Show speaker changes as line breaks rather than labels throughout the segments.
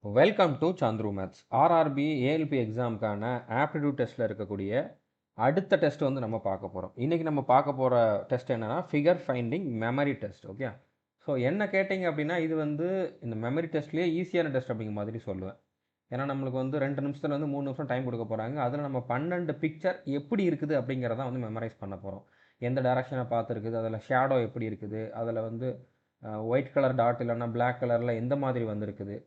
Welcome to Chandru maths. RRB ALP எக்ஸாமுக்கான aptitude டெஸ்ட்டில் இருக்கக்கூடிய அடுத்த டெஸ்ட் வந்து நம்ம பார்க்க போகிறோம். இன்றைக்கி நம்ம பார்க்க போகிற டெஸ்ட் என்னென்னா figure finding memory test. Okay, so என்ன கேட்டிங்க அப்படின்னா இது வந்து இந்த மெமரி டெஸ்ட்லேயே ஈஸியான டெஸ்ட் அப்படிங்கிற மாதிரி சொல்லுவேன். ஏன்னா நம்மளுக்கு வந்து 2 நிமிஷத்துல வந்து 3 நிமிஷம் டைம் கொடுக்க போகிறாங்க. அதில் நம்ம 12 பிக்சர் எப்படி இருக்குது அப்படிங்கிறத வந்து மெமரைஸ் பண்ண போகிறோம். எந்த டைரக்ஷனை பார்த்துருக்குது, அதில் ஷேடோ எப்படி இருக்குது, அதில் வந்து ஒயிட் கலர் டாட் இல்லைன்னா பிளாக் கலரில் எந்த மாதிரி வந்திருக்குது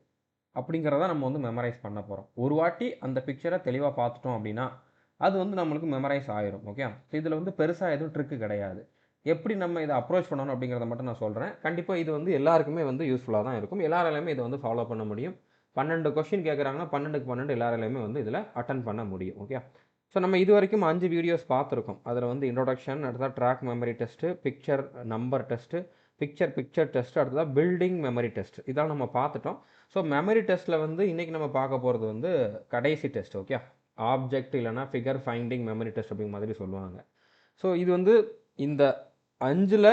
அப்படிங்கிறத நம்ம வந்து மெமரைஸ் பண்ண போகிறோம். ஒரு வாட்டி அந்த பிக்சரை தெளிவாக பார்த்துட்டோம் அப்படின்னா அது வந்து நம்மளுக்கு மெமரைஸ் ஆயிரும். ஓகே, ஸோ இதில் வந்து பெருசாக எதுவும் ட்ரிக்கு கிடையாது. எப்படி நம்ம இதை அப்ரோச் பண்ணணும் அப்படிங்கிறத மட்டும் நான் சொல்கிறேன். கண்டிப்பாக இது வந்து எல்லாருக்குமே வந்து யூஸ்ஃபுல்லாக தான் இருக்கும். எல்லாராலையுமே இதை வந்து ஃபாலோ பண்ண முடியும். 12 கொஸ்டின் கேட்குறாங்கன்னா 12க்கு 12 எல்லாராலையுமே வந்து இதில் அட்டன் பண்ண முடியும். ஓகே, ஸோ நம்ம இது வரைக்கும் 5 வீடியோஸ் பார்த்துருக்கோம். அதில் வந்து இன்ட்ரோடக்ஷன், அடுத்ததாக track memory test, picture number test, picture test, அடுத்ததாக பில்டிங் மெமரி டெஸ்ட், இதான் நம்ம பார்த்துட்டோம். ஸோ மெமரி டெஸ்ட்டில் வந்து இன்றைக்கி நம்ம பார்க்க போகிறது வந்து கடைசி டெஸ்ட். ஓகே, ஆப்ஜெக்ட் இல்லைனா ஃபிகர் ஃபைண்டிங் மெமரி டெஸ்ட் அப்படிங்கிற மாதிரி சொல்லுவாங்க. ஸோ இது வந்து இந்த 5ல்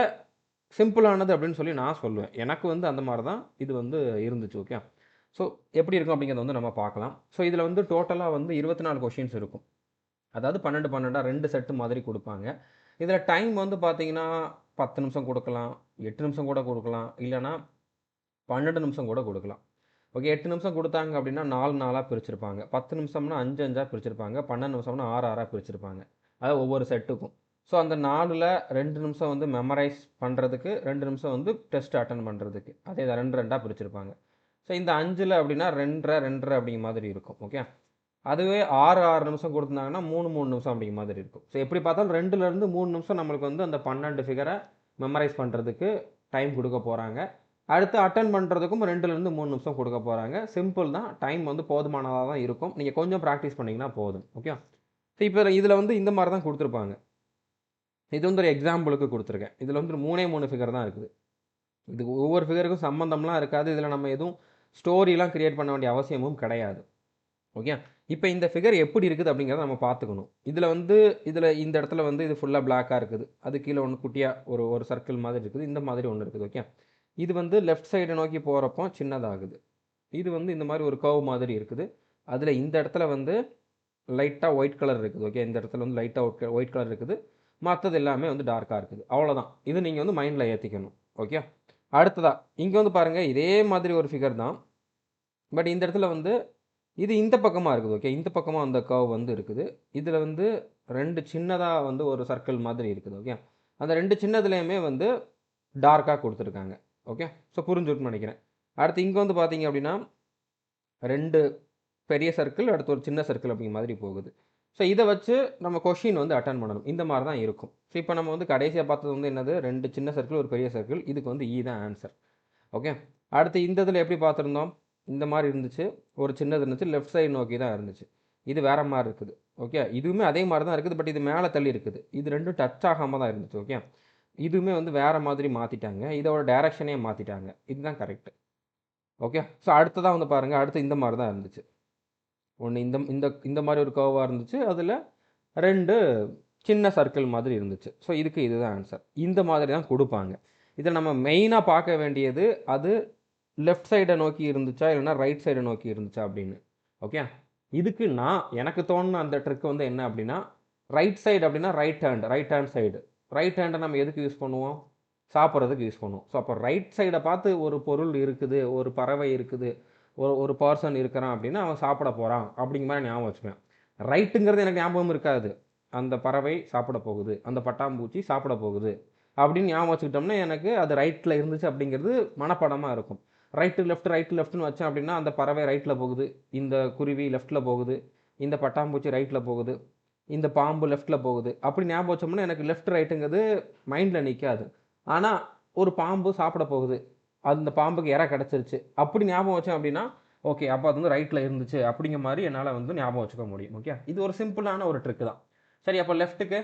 சிம்பிளானது அப்படின்னு சொல்லி நான் சொல்லுவேன். எனக்கு வந்து அந்த மாதிரி தான் இது வந்து இருந்துச்சு. ஓகே, ஸோ எப்படி இருக்கும் அப்படிங்கிறத வந்து நம்ம பார்க்கலாம். ஸோ இதில் வந்து டோட்டலாக வந்து 24 கொஷின்ஸ் இருக்கும். அதாவது 12 12 2 செட்டு மாதிரி கொடுப்பாங்க. இதில் டைம் வந்து பார்த்தீங்கன்னா 10 நிமிஷம் கொடுக்கலாம், 8 நிமிஷம் கூட கொடுக்கலாம், இல்லைனா 12 நிமிஷம் கூட கொடுக்கலாம். ஓகே, 8 நிமிஷம் கொடுத்தாங்க அப்படின்னா 4 4ஆக பிரிச்சிருப்பாங்க. 10 நிமிஷம்னா 5 5ஆக பிரிச்சிருப்பாங்க. 12 நிமிஷம்னா 6 6ஆக பிரிச்சிருப்பாங்க. அதாவது ஒவ்வொரு செட்டுக்கும். ஸோ அந்த 4ல் 2 நிமிஷம் வந்து மெமரைஸ் பண்ணுறதுக்கு, 2 நிமிஷம் வந்து டெஸ்ட் அட்டன் பண்ணுறதுக்கு, அதே 2 2ஆக பிரிச்சிருப்பாங்க. ஸோ இந்த 5ல் அப்படின்னா 2 2 அப்படிங்கிற மாதிரி இருக்கும். ஓகே, அதுவே 6 6 நிமிஷம் கொடுத்துருந்தாங்கன்னா 3 3 நிமிஷம் அப்படிங்கிற மாதிரி இருக்கும். ஸோ எப்படி பார்த்தாலும் 2லேருந்து 3 நிமிஷம் நம்மளுக்கு வந்து அந்த 12 ஃபிகரை மெமரைஸ் பண்ணுறதுக்கு டைம் கொடுக்க போகிறாங்க. அடுத்து அட்டன் பண்ணுறதுக்கும் 2லேருந்து 3 நிமிஷம் கொடுக்க போகிறாங்க. சிம்பிள் தான், டைம் வந்து போதுமானதாக தான் இருக்கும். நீங்கள் கொஞ்சம் ப்ராக்டிஸ் பண்ணிங்கன்னா போதும். ஓகே, ஸோ இப்போ இதில் வந்து இந்த மாதிரி தான் கொடுத்துருப்பாங்க. இது வந்து ஒரு எக்ஸாம்பிளுக்கு கொடுத்துருக்கேன். இதில் வந்து 3 ஃபிகர் தான் இருக்குது. இது ஒவ்வொரு ஃபிகருக்கும் சம்மந்தம்லாம் இருக்காது. இதில் நம்ம எதுவும் ஸ்டோரிலாம் கிரியேட் பண்ண வேண்டிய அவசியமும் கிடையாது. ஓகே, இப்போ இந்த ஃபிகர் எப்படி இருக்குது அப்படிங்கிறத நம்ம பார்த்துக்கணும். இதில் இந்த இடத்துல வந்து இது ஃபுல்லாக பிளாக்காக இருக்குது. அது கீழே ஒன்று குட்டியாக ஒரு சர்க்கிள் மாதிரி இருக்குது. இந்த மாதிரி ஒன்று இருக்குது. ஓகே, இது வந்து லெஃப்ட் சைடை நோக்கி போகிறப்போ சின்னதாகுது. இது வந்து இந்த மாதிரி ஒரு கர்வ் மாதிரி இருக்குது. அதில் இந்த இடத்துல வந்து லைட்டாக ஒயிட் கலர் இருக்குது. ஓகே, இந்த இடத்துல வந்து லைட்டாக ஒயிட் கலர் இருக்குது. மற்றது எல்லாமே வந்து டார்க்காக இருக்குது. அவ்வளோதான். இது நீங்கள் வந்து மைண்டில் ஏற்றிக்கணும். ஓகே, அடுத்ததாக இங்கே வந்து பாருங்கள், இதே மாதிரி ஒரு ஃபிகர் தான். பட் இந்த இடத்துல வந்து இது இந்த பக்கமாக இருக்குது. ஓகே, இந்த பக்கமாக அந்த கர்வ் வந்து இருக்குது. இதில் வந்து 2 சின்னதாக வந்து ஒரு சர்க்கிள் மாதிரி இருக்குது. ஓகே, அந்த 2 சின்னதுலேயுமே வந்து டார்க்காக கொடுத்துருக்காங்க. ஓகே, ஸோ புரிஞ்சுட்டுன்னு நினைக்கிறேன். அடுத்து இங்கே வந்து பார்த்தீங்க அப்படின்னா 2 பெரிய சர்க்கிள், அடுத்து ஒரு சின்ன சர்க்கிள் அப்படிங்கிற மாதிரி போகுது. ஸோ இதை வச்சு நம்ம கொஷின் வந்து அட்டன் பண்ணணும். இந்த மாதிரி தான் இருக்கும். ஸோ இப்போ நம்ம வந்து கடைசியாக பார்த்தது வந்து என்னது, 2 சின்ன சர்க்கிள் ஒரு பெரிய சர்க்கிள். இதுக்கு வந்து தான் ஆன்சர். ஓகே, அடுத்து இந்த இதில் எப்படி பார்த்துருந்தோம், இந்த மாதிரி இருந்துச்சு, ஒரு சின்னது இருந்துச்சு, லெஃப்ட் சைடு நோக்கி தான் இருந்துச்சு. இது வேறு மாதிரி இருக்குது. ஓகே, இதுவுமே அதே மாதிரி தான் இருக்குது. பட் இது மேலே தள்ளி இருக்குது. இது ரெண்டும் டச் ஆகாமல் தான் இருந்துச்சு. ஓகே, இதுவுமே வந்து வேறு மாதிரி மாற்றிட்டாங்க. இதோட டைரக்ஷனே மாற்றிட்டாங்க. இதுதான் கரெக்டு. ஓகே, ஸோ அடுத்ததான் வந்து பாருங்கள், அடுத்து இந்த மாதிரி தான் இருந்துச்சு. ஒன்று இந்த இந்த இந்த மாதிரி ஒரு கர்வாக இருந்துச்சு, அதில் 2 சின்ன சர்க்கிள் மாதிரி இருந்துச்சு. ஸோ இதுக்கு இதுதான் ஆன்சர். இந்த மாதிரி தான் கொடுப்பாங்க. இதில் நம்ம மெயினாக பார்க்க வேண்டியது அது லெஃப்ட் சைடை நோக்கி இருந்துச்சா இல்லைனா ரைட் சைடை நோக்கி இருந்துச்சா அப்படின்னு. ஓகே, இதுக்கு எனக்கு தோணுன அந்த ட்ரிக் வந்து என்ன அப்படின்னா, ரைட் சைடு அப்படின்னா ரைட் ஹேண்ட் சைடு. ரைட் ஹேண்டை நம்ம எதுக்கு யூஸ் பண்ணுவோம், சாப்பிட்றதுக்கு யூஸ் பண்ணுவோம். ஸோ அப்போ ரைட் சைடை பார்த்து ஒரு பொருள் இருக்குது, ஒரு பறவை இருக்குது, ஒரு பர்சன் இருக்கிறான் அப்படின்னா அவன் சாப்பிட போகிறான் அப்படிங்கிற மாதிரி ஞாபகம் வச்சுப்பேன். ரைட்டுங்கிறது எனக்கு ஞாபகம் இருக்காது. அந்த பறவை சாப்பிட போகுது, அந்த பட்டாம்பூச்சி சாப்பிட போகுது அப்படின்னு ஞாபகம் வச்சுக்கிட்டோம்னா எனக்கு அது ரைட்டில் இருந்துச்சு அப்படிங்கிறது மனப்படமாக இருக்கும். ரைட்டு லெஃப்ட்னு வச்சேன் அப்படின்னா அந்த பறவை ரைட்டில் போகுது, இந்த குருவி லெஃப்ட்டில் போகுது, இந்த பட்டாம்பூச்சி ரைட்டில் போகுது, இந்த பாம்பு லெஃப்ட்டில் போகுது. அப்படி ஞாபகம் வச்சோம்னா எனக்கு லெஃப்ட் ரைட்டுங்கிறது மைண்டில் நிற்காது. ஆனால் ஒரு பாம்பு சாப்பிட போகுது, அந்த பாம்புக்கு இறை கிடச்சிருச்சு அப்படி ஞாபகம் வச்சேன் அப்படின்னா ஓகே, அப்போ அது வந்து ரைட்டில் இருந்துச்சு அப்படிங்கிற மாதிரி என்னால் வந்து ஞாபகம் வச்சுக்க முடியும். ஓகே, இது ஒரு சிம்பிளான ஒரு ட்ரிக்கு தான். சரி, அப்போ லெஃப்ட்டுக்கு,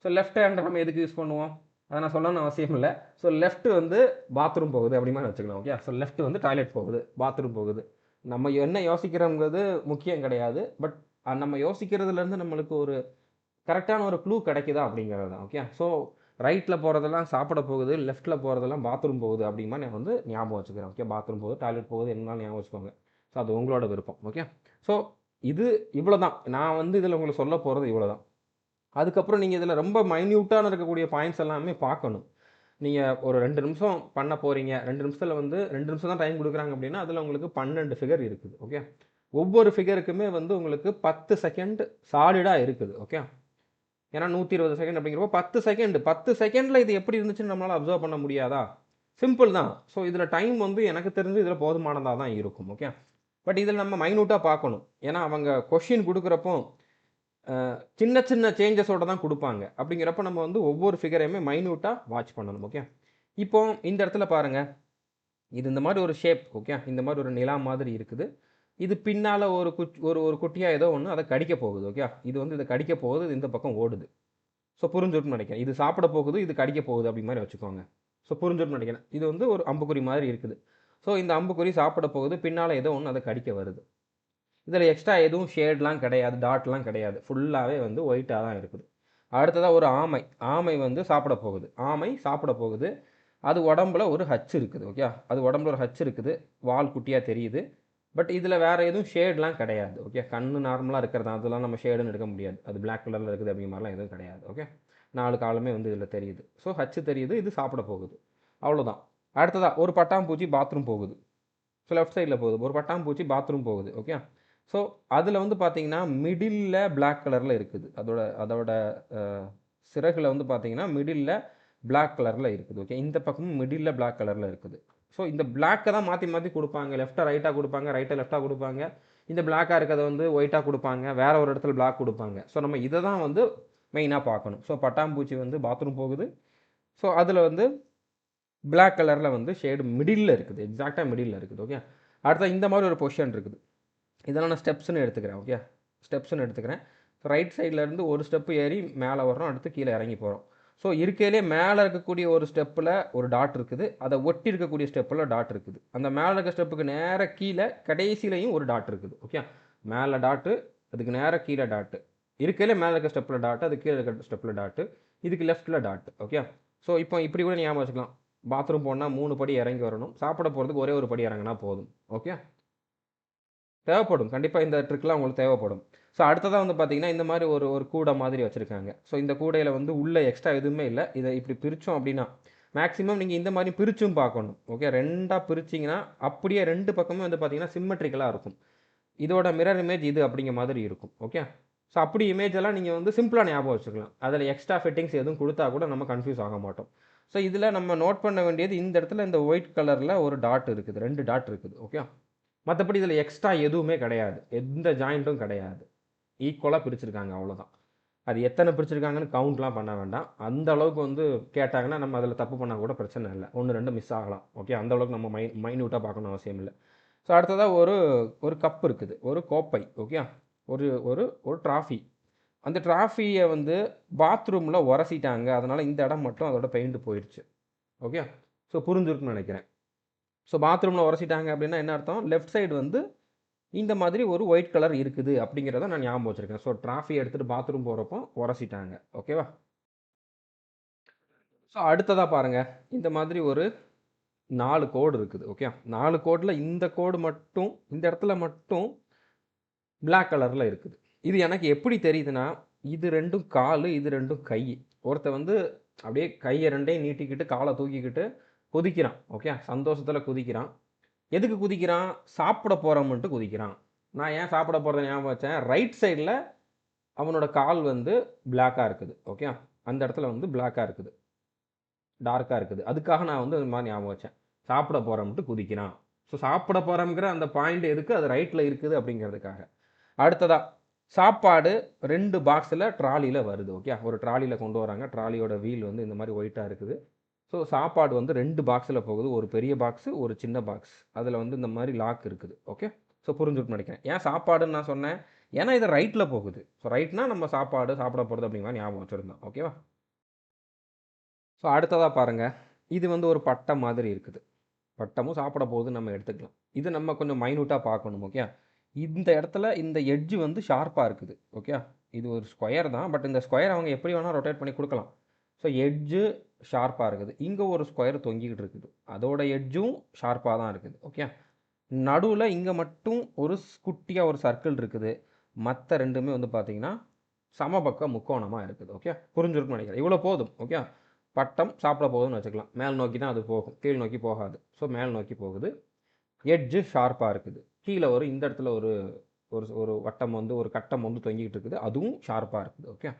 ஸோ லெஃப்ட் ஹேண்டை நம்ம எதுக்கு யூஸ் பண்ணுவோம், அதை நான் சொல்லணும்னு அவசியம் இல்லை. ஸோ லெஃப்ட் வந்து பாத்ரூம் போகுது அப்படி மாதிரி வச்சுக்கலாம். ஓகே, ஸோ லெஃப்ட் வந்து டாய்லெட் போகுது, பாத்ரூம் போகுது. நம்ம என்ன யோசிக்கிறோங்கிறது முக்கியம் கிடையாது. பட் நம்ம யோசிக்கிறதுலேருந்து நம்மளுக்கு ஒரு கரெக்டான ஒரு க்ளூ கிடைக்குதா அப்படிங்கிறது தான். ஓகே, ஸோ ரைட்டில் போகிறதெல்லாம் சாப்பிட போகுது, லெஃப்ட்டில் போகிறதெல்லாம் பாத்ரூம் போகுது அப்படிங்கிற மாதிரி நான் வந்து ஞாபகம் வச்சுக்கிறேன். ஓகே, பாத்ரூம் போகுது, டாய்லெட் போகுது, என்னாலும் ஞாபகம் வச்சுக்கோங்க. ஸோ அது உங்களோட விருப்பம். ஓகே. ஸோ இது இவ்வளோ தான். நான் வந்து இதில் உங்களுக்கு சொல்ல போகிறது இவ்வளோ தான். அதுக்கப்புறம் நீங்கள் இதில் ரொம்ப மைன்யூட்டான இருக்கக்கூடிய பாயிண்ட்ஸ் எல்லாமே பார்க்கணும். நீங்கள் ஒரு 2 நிமிஷம் பண்ண போகிறீங்க, 2 நிமிஷத்தில் வந்து 2 நிமிஷம் தான் டைம் கொடுக்குறாங்க அப்படின்னா அதில் உங்களுக்கு 12 ஃபிகர் இருக்குது. ஓகே. ஒவ்வொரு ஃபிகருக்குமே வந்து உங்களுக்கு 10 செகண்ட் சாலிடாக இருக்குது. ஓகே. ஏன்னா 120 செகண்ட் அப்படிங்கிறப்போ 10 செகண்டில் இது எப்படி இருந்துச்சுன்னு நம்மளால் அப்சர்வ் பண்ண முடியாதா? சிம்பிள் தான். ஸோ இதில் டைம் வந்து எனக்கு தெரிஞ்சு இதில் போதுமானதாக தான் இருக்கும். ஓகே. பட் இதில் நம்ம மைன்யூட்டாக பார்க்கணும். ஏன்னா அவங்க கொஷின் கொடுக்குறப்போ சின்ன சின்ன சேஞ்சஸோட தான் கொடுப்பாங்க. அப்படிங்கிறப்ப நம்ம வந்து ஒவ்வொரு ஃபிகரையுமே மைன்யூட்டாக வாட்ச் பண்ணணும். ஓகே. இப்போ இந்த இடத்துல பாருங்கள், இது இந்த மாதிரி ஒரு ஷேப். ஓகே. இந்த மாதிரி ஒரு நிலா மாதிரி இருக்குது. இது பின்னால் ஒரு குட்டியாக ஏதோ ஒன்று அதை கடிக்க போகுது. ஓகே. இது வந்து இதை கடிக்க போகுது, இது இந்த பக்கம் ஓடுது. ஸோ புரிஞ்சுட்டுன்னு நினைக்கிறேன். இது சாப்பிட போகுது, இது கடிக்க போகுது அப்படி மாதிரி வச்சுக்கோங்க. ஸோ புரிஞ்சுட்டுன்னு நினைக்கிறேன். இது வந்து ஒரு அம்புக்குறி மாதிரி இருக்குது. ஸோ இந்த அம்புக்குறி சாப்பிட போகுது, பின்னால் ஏதோ ஒன்று அதை கடிக்க வருது. இதில் எக்ஸ்ட்ரா எதுவும் ஷேட்லாம் கிடையாது, டாட்லாம் கிடையாது. ஃபுல்லாகவே வந்து ஒயிட்டாக தான் இருக்குது. அடுத்ததாக ஒரு ஆமை வந்து சாப்பிட போகுது. ஆமை சாப்பிட போகுது. அது உடம்புல ஒரு ஹச் இருக்குது. ஓகே. அது உடம்புல ஒரு ஹச் இருக்குது. வால் குட்டியாக தெரியுது. பட் இதில் வேறு எதுவும் ஷேட்லாம் கிடையாது. ஓகே. கண்ணு நார்மலாக இருக்கிறது அதெல்லாம் நம்ம ஷேடுன்னு எடுக்க முடியாது. அது பிளாக் கலரில் இருக்குது அப்படிங்கிற மாதிரிலாம் எதுவும் கிடையாது. ஓகே. 4 காலமே வந்து இதில் தெரியுது. ஸோ ஹச்சு தெரியுது, இது சாப்பிட போகுது. அவ்வளோதான். அடுத்ததாக ஒரு பட்டாம்பூச்சி பாத்ரூம் போகுது. ஸோ லெஃப்ட் சைடில் போகுது. ஒரு பட்டாம்பூச்சி பாத்ரூம் போகுது. ஓகே. ஸோ அதில் வந்து பார்த்தீங்கன்னா மிடில் பிளாக் கலரில் இருக்குது. அதோட சிறகுல வந்து பார்த்தீங்கன்னா மிடில் பிளாக் கலரில் இருக்குது. ஓகே. இந்த பக்கமும் மிடில் பிளாக் கலரில் இருக்குது. ஸோ இந்த பிளாக்கை தான் மாற்றி மாற்றி கொடுப்பாங்க. லெஃப்ட்டாக ரைட்டாக கொடுப்பாங்க, ரைட்டை லெஃப்ட்டாக கொடுப்பாங்க. இந்த பிளாக்காக இருக்கிறத வந்து ஒயிட்டாக கொடுப்பாங்க, வேறு ஒரு இடத்துல பிளாக் கொடுப்பாங்க. ஸோ நம்ம இதை தான் வந்து மெயினாக பார்க்கணும். ஸோ பட்டாம்பூச்சி வந்து பாத்ரூம் போகுது. ஸோ அதில் வந்து பிளாக் கலரில் வந்து ஷேடு மிடில் இருக்குது, எக்ஸாக்டாக மிடில் இருக்குது. ஓகே. அடுத்த இந்த மாதிரி ஒரு பொசிஷன் இருக்குது. இதெல்லாம் நான் ஸ்டெப்ஸ்னு எடுத்துக்கிறேன். ஓகே. ஸ்டெப்ஸ்னு எடுத்துக்கிறேன். ரைட் சைட்லேருந்து ஒரு ஸ்டெப்பு ஏறி மேலே வர்றோம், அடுத்து கீழே இறங்கி போகிறோம். ஸோ இருக்கையிலே மேலே இருக்கக்கூடிய ஒரு ஸ்டெப்பில் ஒரு டாட் இருக்குது, அதை ஒட்டி இருக்கக்கூடிய ஸ்டெப்பில் டாட் இருக்குது. அந்த மேலே இருக்க ஸ்டெப்புக்கு நேராக கீழே கடைசியிலையும் ஒரு டாட் இருக்குது. ஓகே. மேலே டாட்டு, அதுக்கு நேராக கீழே டாட்டு. இருக்கையிலே மேலே இருக்க ஸ்டெப்பில் டாட்டு, அது கீழே இருக்க ஸ்டெப்பில் டாட்டு, இதுக்கு லெஃப்ட்டில் டாட். ஓகே. ஸோ இப்போ இப்படி கூட ஞாபகம் வச்சுக்கலாம். பாத்ரூம் போனால் 3 படி இறங்கி வரணும், சாப்பிட போகிறதுக்கு ஒரே ஒரு படி இறங்கினா போதும். ஓகே. தேவைப்படும், கண்டிப்பாக இந்த ட்ரிக்லாம் உங்களுக்கு தேவைப்படும். ஸோ அடுத்ததாக வந்து பார்த்தீங்கன்னா இந்த மாதிரி ஒரு கூடை மாதிரி வச்சுருக்காங்க. ஸோ இந்த கூடையில் வந்து உள்ளே எக்ஸ்ட்ரா எதுவுமே இல்லை. இதை இப்படி பிரித்தோம் அப்படின்னா மேக்ஸிமம் நீங்கள் இந்த மாதிரி பிரிச்சும் பார்க்கணும். ஓகே. 2ஆக பிரிச்சிங்கன்னா அப்படியே 2 பக்கமே வந்து பார்த்தீங்கன்னா சிம்மெட்ரிக்கலாக இருக்கும். இதோட மிரர் இமேஜ் இது அப்படிங்கிற மாதிரி இருக்கும். ஓகே. ஸோ அப்படி இமேஜ் எல்லாம் நீங்கள் வந்து சிம்பிளாக ஞாபகம் வச்சுக்கலாம். அதில் எக்ஸ்ட்ரா ஃபிட்டிங்ஸ் எதுவும் கொடுத்தா கூட நம்ம கன்ஃபியூஸ் ஆக மாட்டோம். ஸோ இதில் நம்ம நோட் பண்ண வேண்டியது இந்த இடத்துல இந்த ஒயிட் கலரில் ஒரு டாட் இருக்குது, 2 டாட் இருக்குது. ஓகே. மற்றபடி இதில் எக்ஸ்ட்ரா எதுவுமே கிடையாது, எந்த ஜாயிண்ட்டும் கிடையாது. ஈக்குவலாக பிரிச்சுருக்காங்க, அவ்வளோதான். அது எத்தனை பிரிச்சுருக்காங்கன்னு கவுண்ட்லாம் பண்ண வேண்டாம். அந்த அளவுக்கு வந்து கேட்டாங்கன்னா நம்ம அதில் தப்பு பண்ணால் கூட பிரச்சனை இல்லை. 1 2 மிஸ் ஆகலாம். ஓகே. அந்த அளவுக்கு நம்ம மைன்யூட்டாக பார்க்கணும் அவசியம் இல்லை. ஸோ அடுத்ததாக ஒரு கப் இருக்குது, ஒரு கோப்பை. ஓகே. ஒரு ஒரு ஒரு ட்ராஃபி. அந்த ட்ராஃபியை வந்து பாத்ரூமில் உரசிட்டாங்க, அதனால் இந்த இடம் மட்டும் அதோட பெயிண்ட் போயிடுச்சு. ஓகே. ஸோ புரிஞ்சுருக்குன்னு நினைக்கிறேன். ஸோ பாத்ரூமில் உரசிட்டாங்க அப்படின்னா என்ன அர்த்தம்? லெஃப்ட் சைடு வந்து இந்த மாதிரி ஒரு ஒயிட் கலர் இருக்குது அப்படிங்கிறத நான் ஞாபகம் வச்சுருக்கேன். ஸோ ட்ராஃபி எடுத்துகிட்டு பாத்ரூம் போகிறப்போ உரசிட்டாங்க. ஓகேவா? ஸோ அடுத்ததாக பாருங்கள், இந்த மாதிரி ஒரு 4 கோடு இருக்குது. ஓகே. 4 கோடில் இந்த கோடு மட்டும் இந்த இடத்துல மட்டும் பிளாக் கலரில் இருக்குது. இது எனக்கு எப்படி தெரியுதுன்னா, இது 2ம் கால், இது 2ம் கை. ஒருத்தன் வந்து அப்படியே கையை 2ஐயும் நீட்டிக்கிட்டு காலை தூக்கிக்கிட்டு குதிக்கிறான். ஓகே. சந்தோஷத்தில் குதிக்கிறான். எதுக்கு குதிக்கிறான்? சாப்பிட போகிறோம்ன்ட்டு குதிக்கிறான். நான் ஏன் சாப்பிட போகிறத ஞாபகம் வச்சேன், ரைட் சைடில் அவனோட கால் வந்து பிளாக்காக இருக்குது. ஓகே. அந்த இடத்துல வந்து பிளாக்காக இருக்குது, டார்க்காக இருக்குது. அதுக்காக நான் வந்து இந்த மாதிரி ஞாபகம் வச்சேன். சாப்பிட போகிறோம்ட்டு குதிக்கிறான். ஸோ சாப்பிட போகிறோங்கிற அந்த பாயிண்ட் எதுக்கு? அது ரைட்டில் இருக்குது அப்படிங்கிறதுக்காக. அடுத்ததாக சாப்பாடு 2 பாக்ஸில் ட்ராலியில் வருது. ஓகே. ஒரு ட்ராலியில் கொண்டு வராங்க. ட்ராலியோட வீல் வந்து இந்த மாதிரி ஒயிட்டாக இருக்குது. ஸோ சாப்பாடு வந்து 2 பாக்ஸில் போகுது. ஒரு பெரிய பாக்ஸு, ஒரு சின்ன பாக்ஸ். அதில் வந்து இந்த மாதிரி லாக் இருக்குது. ஓகே. ஸோ புரிஞ்சுட்டு நினைக்கிறேன். ஏன் சாப்பாடுன்னு நான் சொன்னேன்? ஏன்னா இது ரைட்டில் போகுது. ஸோ ரைட்னா நம்ம சாப்பாடு சாப்பிட போகிறது அப்படிங்கிற மாதிரி ஞாபகம் வச்சுருந்தோம். ஓகேவா? ஸோ அடுத்ததாக பாருங்கள், இது வந்து ஒரு பட்டம் மாதிரி இருக்குது. பட்டமும் சாப்பிட போகுதுன்னு நம்ம எடுத்துக்கலாம். இது நம்ம கொஞ்சம் மைன்யூட்டாக பார்க்கணும். ஓகே. இந்த இடத்துல இந்த எட்ஜு வந்து ஷார்ப்பாக இருக்குது. ஓகே. இது ஒரு ஸ்கொயர் தான், பட் இந்த ஸ்கொயர் அவங்க எப்படி வேணால் ரொட்டேட் பண்ணி கொடுக்கலாம். ஸோ எட்ஜு ஷார்ப்பாக இருக்குது. இங்கே ஒரு ஸ்கொயர் தொங்கிக்கிட்டு இருக்குது, அதோட எட்ஜும் ஷார்ப்பாக தான் இருக்குது. ஓகே. நடுவில் இங்கே மட்டும் ஒரு குட்டியாக ஒரு சர்க்கிள் இருக்குது. மற்ற ரெண்டுமே வந்து பார்த்தீங்கன்னா சமபக்க முக்கோணமாக இருக்குது. ஓகே, புரிஞ்சிருக்கும்னு நினைக்கிறேன். இவ்வளோ போதும். ஓகே, பட்டம் சாப்பிட போகுதுன்னு வச்சுக்கலாம். மேல் நோக்கி தான் அது போகும், கீழ் நோக்கி போகாது. ஸோ மேல் நோக்கி போகுது. எட்ஜு ஷார்ப்பாக இருக்குது. கீழே ஒரு இந்த இடத்துல ஒரு ஒரு ஒரு வட்டம் வந்து ஒரு கட்டம் வந்து தொங்கிக்கிட்டு இருக்குது, அதுவும் ஷார்ப்பாக இருக்குது. ஓகே,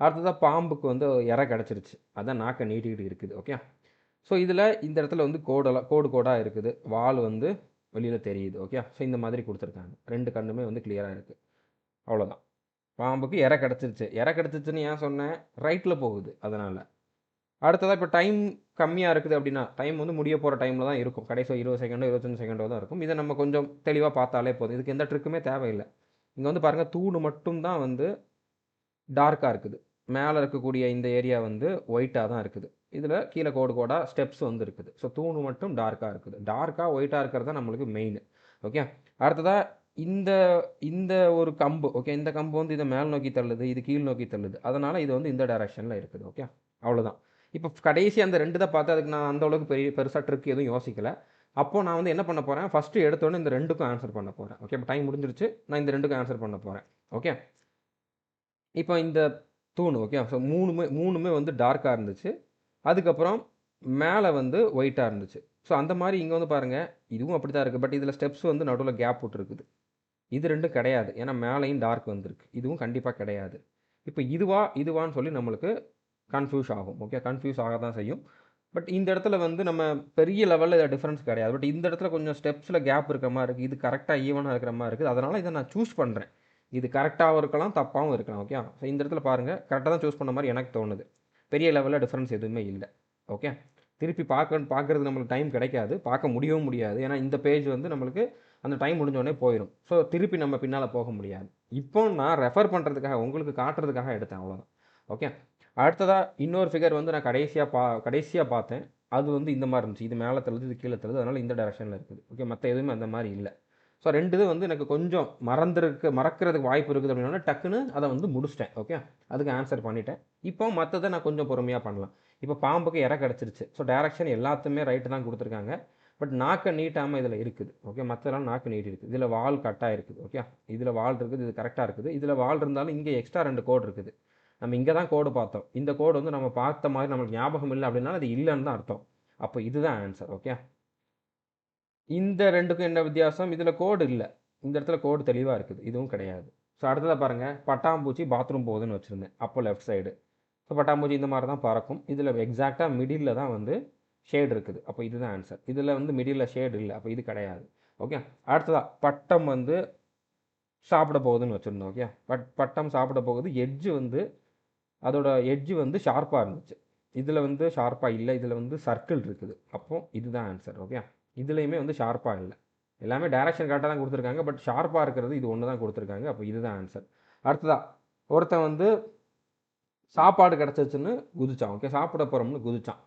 அடுத்ததாக பாம்புக்கு வந்து இறை கிடச்சிருச்சு, அதான் நாக்கை நீட்டிக்கிட்டு இருக்குது. ஓகே, ஸோ இதில் இந்த இடத்துல வந்து கோடு கோடாக இருக்குது, வால் வந்து வெளியில் தெரியுது. ஓகே, ஸோ இந்த மாதிரி கொடுத்துருக்காங்க. ரெண்டு கண்ணுமே வந்து கிளியராக இருக்குது. அவ்வளோதான். பாம்புக்கு இறை கிடச்சிருச்சு. இறை கிடச்சிருச்சுன்னு ஏன் சொன்னேன்? ரைட்டில் போகுது அதனால். அடுத்ததாக இப்போ டைம் கம்மியாக இருக்குது அப்படின்னா, டைம் வந்து முடிய போகிற டைமில் தான் இருக்கும். கடைசி 20 செகண்டோ 25 செகண்டோ தான் இருக்கும். இதை நம்ம கொஞ்சம் தெளிவாக பார்த்தாலே போதும். இதுக்கு எந்த ட்ரிக்குமே தேவையில்லை. இங்கே வந்து பாருங்கள், தூணு மட்டும் தான் வந்து டார்க்காக இருக்குது. மேலே இருக்கக்கூடிய இந்த ஏரியா வந்து ஒயிட்டாக தான் இருக்குது. இதில் கீழே கோடு கோடாக ஸ்டெப்ஸ் வந்து இருக்குது. ஸோ தூணு மட்டும் டார்க்காக இருக்குது. டார்க்காக ஒயிட்டாக இருக்கிறது தான் நம்மளுக்கு மெயின். ஓகே, அடுத்ததாக இந்த இந்த ஒரு கம்பு. ஓகே, இந்த கம்பு வந்து இதை மேல் நோக்கி தள்ளுது, இது கீழ் நோக்கி தள்ளுது. அதனால் இது வந்து இந்த டைரக்ஷனில் இருக்குது. ஓகே, அவ்வளோதான். இப்போ கடைசி அந்த ரெண்டு தான் பார்த்து அதுக்கு நான் அந்த அளவுக்கு பெருசாக ட்ரிக் எதுவும் யோசிக்கலை. அப்போது நான் வந்து என்ன பண்ண போகிறேன், ஃபஸ்ட்டு எடுத்தோன்னே இந்த ரெண்டுக்கும் ஆன்சர் பண்ண போகிறேன். ஓகே, இப்போ டைம் முடிஞ்சிருச்சு, நான் இந்த ரெண்டுக்கும் ஆன்சர் பண்ண போகிறேன். ஓகே, இப்போ இந்த தூண். ஓகே, ஸோ மூணுமே வந்து டார்க்காக இருந்துச்சு. அதுக்கப்புறம் மேலே வந்து ஒயிட்டாக இருந்துச்சு. ஸோ அந்த மாதிரி இங்கே வந்து பாருங்கள், இதுவும் அப்படி தான் இருக்குது. பட் இதில் ஸ்டெப்ஸ் வந்து நடுவில் கேப் விட்டுருக்குது. இது ரெண்டும் கிடையாது, ஏன்னா மேலேயும் டார்க் வந்திருக்கு. இதுவும் கண்டிப்பாக கிடையாது. இப்போ இதுவான்னு சொல்லி நம்மளுக்கு கன்ஃபியூஸ் ஆகும். ஓகே, கன்ஃபியூஸ் ஆக தான் செய்யும். பட் இந்த இடத்துல வந்து நம்ம பெரிய லெவலில் டிஃப்ரென்ஸ் கிடையாது. பட் இந்த இடத்துல கொஞ்சம் ஸ்டெப்ஸில் கேப் இருக்கிற மாதிரி இருக்குது. இது கரெக்டாக ஈவனாக இருக்கிற மாதிரி இருக்குது. அதனால் இதை நான் சூஸ் பண்ணுறேன். இது கரெக்டாகவும் இருக்கலாம், தப்பாகவும் இருக்கலாம். ஓகே, ஸோ இந்த இடத்துல பாருங்கள், கரெக்டாக தான் சூஸ் பண்ண மாதிரி எனக்கு தோணுது. பெரிய லெவலில் டிஃப்ரென்ஸ் எதுவுமே இல்லை. ஓகே, திருப்பி பார்க்குறது நம்மளுக்கு டைம் கிடைக்காது, பார்க்க முடியவும் முடியாது. ஏன்னா இந்த பேஜ் வந்து நம்மளுக்கு அந்த டைம் முடிஞ்சோடனே போயிடும். ஸோ திருப்பி நம்ம பின்னால் போக முடியாது. இப்போ நான் ரெஃபர் பண்ணுறதுக்காக, உங்களுக்கு காட்டுறதுக்காக எடுத்தேன், அவ்வளோதான். ஓகே, அடுத்ததாக இன்னொரு ஃபிகர் வந்து நான் கடைசியாக பார்த்தேன். அது வந்து இந்த மாதிரி இருந்துச்சு. இது மேலே தள்ளுது, இது கீழே தள்ளுது, அதனால் இந்த டைரக்ஷனில் இருக்குது. ஓகே, மற்ற எதுவுமே அந்த மாதிரி இல்லை. ஸோ ரெண்டு இது வந்து எனக்கு கொஞ்சம் மறக்கிறதுக்கு வாய்ப்பு இருக்குது அப்படின்னா டக்குன்னு அதை வந்து முடிச்சிட்டேன். ஓகே, அதுக்கு ஆன்சர் பண்ணிட்டேன். இப்போ மற்றதை நான் கொஞ்சம் பொறுமையாக பண்ணலாம். இப்போ பாம்புக்கு இறை கிடச்சிருச்சு. ஸோ டைரக்ஷன் எல்லாத்துமே ரைட்டு தான் கொடுத்துருக்காங்க. பட் நாக்கை நீட்டாமல் இதில் இருக்குது. ஓகே, மற்றெல்லாம் நாக்கு நீட்டி இருக்குது. இதில் வால் கட்டாக இருக்குது. ஓகே, இதில் வால் இருக்குது, இது கரெக்டாக இருக்குது. இதில் வால் இருந்தாலும் இங்கே எக்ஸ்ட்ரா 2 கோடு இருக்குது. நம்ம இங்கே தான் கோடு பார்த்தோம். இந்த கோடு வந்து நம்ம பார்த்த மாதிரி நம்மளுக்கு ஞாபகம் இல்லை அப்படின்னா அது இல்லைன்னு தான் அர்த்தம். அப்போ இதுதான் ஆன்சர். ஓகே, இந்த ரெண்டுக்கும் என்ன வித்தியாசம்? இதில் கோடு இல்லை, இந்த இடத்துல கோடு தெளிவாக இருக்குது. இதுவும் கிடையாது. ஸோ அடுத்ததாக பாருங்கள், பட்டாம்பூச்சி பாத்ரூம் போகுதுன்னு வச்சுருந்தேன். அப்போ லெஃப்ட் சைடு. ஸோ பட்டாம்பூச்சி இந்த மாதிரி தான் பறக்கும். இதில் எக்ஸாக்டாக மிடில் தான் வந்து ஷேடு இருக்குது. அப்போ இதுதான் ஆன்சர். இதில் வந்து மிடில் ஷேடு இல்லை, அப்போ இது கிடையாது. ஓகே, அடுத்ததாக பட்டம் வந்து சாப்பிட போகுதுன்னு வச்சுருந்தோம். ஓகே, பட்டம் சாப்பிட போகுது. அதோட எட்ஜு வந்து ஷார்ப்பாக இருந்துச்சு. இதில் வந்து ஷார்ப்பாக இல்லை, இதில் வந்து சர்க்கிள் இருக்குது. அப்போது இதுதான் ஆன்சர். ஓகே, இதுலேயுமே வந்து ஷார்ப்பாக இல்லை. எல்லாமே டைரக்ஷன் கரெக்டாக தான் கொடுத்துருக்காங்க. பட் ஷார்ப்பாக இருக்கிறது இது ஒன்று தான் கொடுத்துருக்காங்க. அப்போ இதுதான் ஆன்சர். அடுத்ததாக ஒருத்தன் வந்து சாப்பாடு கிடச்சிச்சுன்னு குதிச்சான். ஓகே, சாப்பிட போகிறோம்னு குதிச்சான்.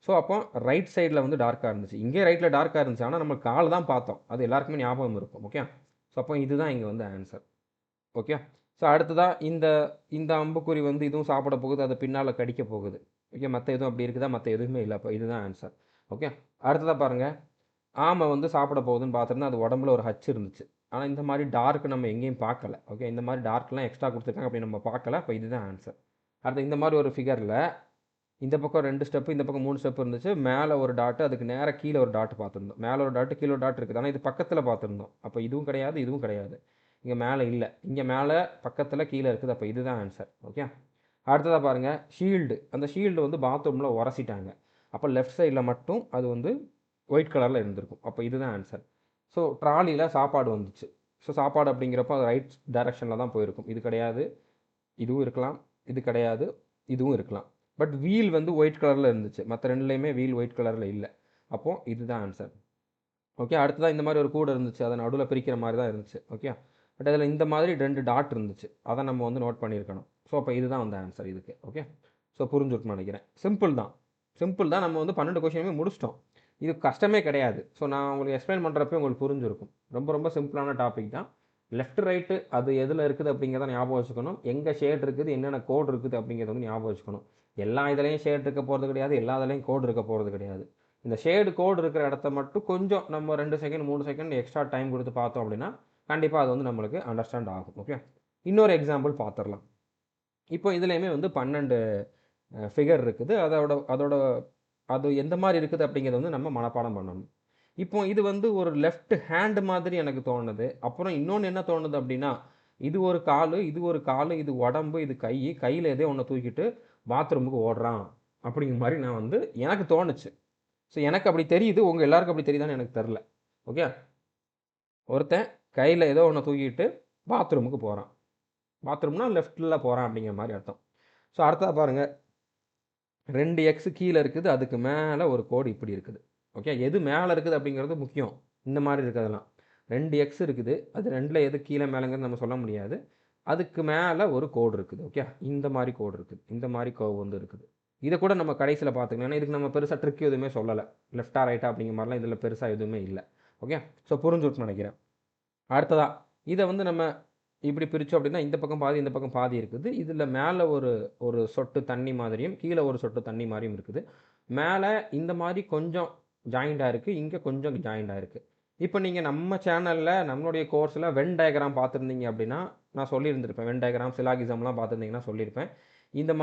ஸோ அப்போ ரைட் சைடில் வந்து டார்க்காக இருந்துச்சு. இங்கே ரைட்டில் டார்க்காக இருந்துச்சு, ஆனால் நம்ம கால் தான் பார்த்தோம். அது எல்லாருக்குமே ஞாபகம் இருக்கும். ஓகே, ஸோ அப்போ இதுதான் இங்கே வந்து ஆன்சர். ஓகே, ஸோ அடுத்ததாக இந்த அம்புக்குறி வந்து இதுவும் சாப்பிட போகுது, அது பின்னால் கடிக்க போகுது. ஓகே, மற்ற எதுவும் அப்படி இருக்குதா? மற்ற எதுவுமே இல்லை. அப்போ இதுதான் ஆன்சர். ஓகே, அடுத்ததாக பாருங்கள், ஆமை வந்து சாப்பிட போகுதுன்னு பார்த்துருந்தா அது உடம்புல ஒரு ஹச் இருந்துச்சு. ஆனால் இந்த மாதிரி டார்க் நம்ம எங்கேயும் பார்க்கல. ஓகே, இந்த மாதிரி டார்க்லாம் எக்ஸ்ட்ரா கொடுத்துருக்காங்க, அப்படி நம்ம பார்க்கல. அப்போ இதுதான் ஆன்சர். அடுத்து இந்த மாதிரி ஒரு ஃபிகரில் இந்த பக்கம் 2 ஸ்டெப்பு, இந்த பக்கம் 3 ஸ்டெப் இருந்துச்சு. மேலே ஒரு டாட்டு, அதுக்கு நேராக கீழே ஒரு டாட் பார்த்துருந்தோம். மேலே ஒரு டாட்டு, கீழே ஒரு டாட் இருக்குது. ஆனால் இது பக்கத்தில் பார்த்துருந்தோம். அப்போ இதுவும் கிடையாது, இதுவும் கிடையாது. இங்கே மேலே இல்லை, இங்கே மேலே பக்கத்தில் கீழே இருக்குது. அப்போ இதுதான் ஆன்சர். ஓகே, அடுத்ததாக பாருங்கள், ஷீல்டு. அந்த ஷீல்டு வந்து பாத்ரூமில் உரசிட்டாங்க. அப்போ லெஃப்ட் சைடில் மட்டும் அது வந்து ஒயிட் கலரில் இருந்திருக்கும். அப்போ இதுதான் ஆன்சர். ஸோ ட்ராலியில் சாப்பாடு வந்துச்சு. ஸோ சாப்பாடு அப்படிங்கிறப்போ அது ரைட் டைரக்ஷனில் தான் போயிருக்கும். இது கிடையாது, இதுவும் இருக்கலாம், இது கிடையாது, இதுவும் இருக்கலாம். பட் வீல் வந்து ஒயிட் கலரில் இருந்துச்சு. மற்ற ரெண்டுலேயுமே வீல் ஒயிட் கலரில் இல்லை. அப்போது இதுதான் ஆன்சர். ஓகே, அடுத்ததாக இந்த மாதிரி ஒரு கூடை இருந்துச்சு, அதை நடுவில் பிரிக்கிற மாதிரி தான் இருந்துச்சு. ஓகே, பட் அதில் இந்த மாதிரி 2 டாட் இருந்துச்சு, அதை நம்ம வந்து நோட் பண்ணியிருக்கணும். ஸோ அப்போ இதுதான் வந்து ஆன்சர் இதுக்கு. ஓகே, ஸோ புரிஞ்சுருக்குன்னு நினைக்கிறேன். சிம்பிள் தான். நம்ம வந்து 12 கொஷினுமே முடிச்சிட்டோம். இது கஷ்டமே கிடையாது. ஸோ நான் உங்களுக்கு எக்ஸ்பிளைன் பண்ணுறப்ப உங்களுக்கு புரிஞ்சிருக்கும். ரொம்ப ரொம்ப சிம்பிளான டாபிக் தான். லெஃப்ட் ரைட்டு அது எதில் இருக்குது அப்படிங்கிறத ஞாபகம் வச்சுக்கணும். எங்கே ஷேட் இருக்குது, என்னென்ன கோடு இருக்குது அப்படிங்கிறத வந்து ஞாபகம் வச்சுக்கணும். எல்லா இதுலேயும் ஷேட் இருக்க போகிறது கிடையாது, எல்லா இதுலேயும் கோடு இருக்க போகிறது கிடையாது. இந்த ஷேடு கோடு இருக்கிற இடத்த மட்டும் கொஞ்சம் நம்ம 2 செகண்ட் 3 செகண்ட் எக்ஸ்ட்ரா டைம் கொடுத்து பார்த்தோம் அப்படின்னா கண்டிப்பாக அது வந்து நம்மளுக்கு அண்டர்ஸ்டாண்ட் ஆகும். ஓகே, இன்னொரு எக்ஸாம்பிள் பார்த்துடலாம். இப்போ இதுலேயுமே வந்து 12 ஃபிகர் இருக்குது. அதோட அது எந்த மாதிரி இருக்குது அப்படிங்கிறத வந்து நம்ம மனப்பாடம் பண்ணணும். இப்போ இது வந்து ஒரு லெஃப்ட் ஹேண்ட் மாதிரி எனக்கு தோணுது. அப்புறம் இன்னொன்று என்ன தோணுது அப்படின்னா, இது ஒரு காலு, இது ஒரு காலு, இது உடம்பு, இது கை, கையில் எதோ ஒன்று தூக்கிட்டு பாத்ரூமுக்கு ஓடுறான் அப்படிங்கிற மாதிரி நான் வந்து எனக்கு தோணுச்சு. ஸோ எனக்கு அப்படி தெரியுது. உங்கள் எல்லாருக்கும் அப்படி தெரியுதான்னு எனக்கு தெரில. ஓகே, ஒருத்தன் கையில் ஏதோ ஒன்று தூக்கிட்டு பாத்ரூமுக்கு போகிறான். பாத்ரூம்னா லெஃப்டில் போகிறான் அப்படிங்கிற மாதிரி அர்த்தம். ஸோ அடுத்தா பாருங்கள், 2x கீழே இருக்குது, அதுக்கு மேலே ஒரு கோடு இப்படி இருக்குது. ஓகே, எது மேலே இருக்குது அப்படிங்கிறது முக்கியம். இந்த மாதிரி இருக்கிறதெல்லாம் 2x இருக்குது, அது 2ல் எது கீழே மேலேங்கிறது நம்ம சொல்ல முடியாது. அதுக்கு மேலே ஒரு கோடு இருக்குது. ஓகே, இந்த மாதிரி கோடு இருக்குது, இந்த மாதிரி கோவு வந்து இருக்குது. இதை கூட நம்ம கடைசியில் பார்த்துக்கணும். ஏன்னா இதுக்கு நம்ம பெருசாக ட்ரிக் எதுவுமே சொல்லலை, லெஃப்டா ரைட்டா அப்படிங்கிற மாதிரிலாம் இதில் பெருசாக எதுவுமே இல்லை. ஓகே, ஸோ புரிஞ்சுட்டு நினைக்கிறேன். அடுத்ததாக இதை வந்து நம்ம இப்படி பிரித்தோம் அப்படின்னா இந்த பக்கம் பாதி இந்த பக்கம் பாதி இருக்குது. இதில் மேலே ஒரு சொட்டு தண்ணி மாதிரியும் கீழே ஒரு சொட்டு தண்ணி மாதிரியும் இருக்குது. மேலே இந்த மாதிரி கொஞ்சம் ஜாயிண்டாக இருக்குது, இங்கே கொஞ்சம் ஜாயிண்டாக இருக்குது. இப்போ நீங்கள் நம்ம சேனலில் நம்மளுடைய கோர்ஸில் வென் டயக்ராம் பார்த்துருந்தீங்க அப்படின்னா நான் சொல்லியிருந்திருப்பேன். வென் டயக்ராம் சிலாகிசம்லாம் பார்த்துருந்தீங்கன்னா சொல்லியிருப்பேன். இந்த